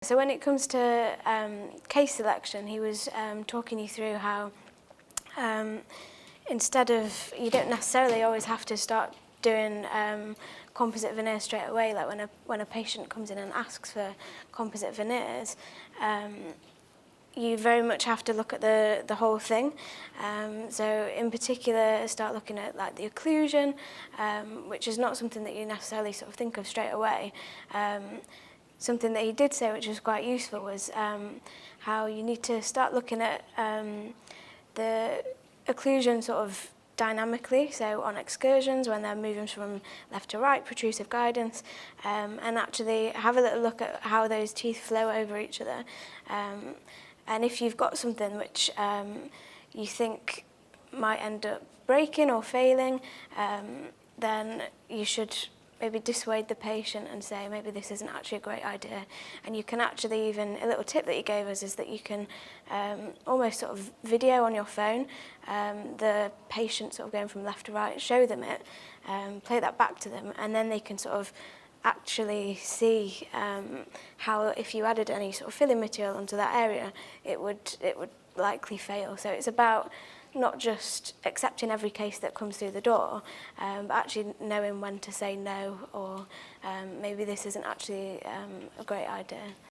So when it comes to case selection, he was talking you through how instead of, you don't necessarily always have to start doing composite veneers straight away. Like when a patient comes in and asks for composite veneers, you very much have to look at the whole thing. So in particular, start looking at like the occlusion, which is not something that you necessarily sort of think of straight away. Something that he did say, which was quite useful, was how you need to start looking at the occlusion sort of dynamically, so on excursions when they're moving from left to right, protrusive guidance, and actually have a little look at how those teeth flow over each other. And if you've got something which you think might end up breaking or failing, then you should maybe dissuade the patient and say maybe this isn't actually a great idea. And you can actually even, a little tip that he gave us is that you can almost sort of video on your phone the patient sort of going from left to right, show them it, play that back to them, and then they can sort of actually see how if you added any sort of filling material onto that area, it would likely fail. So it's about not just accepting every case that comes through the door, but actually knowing when to say no, or maybe this isn't actually a great idea.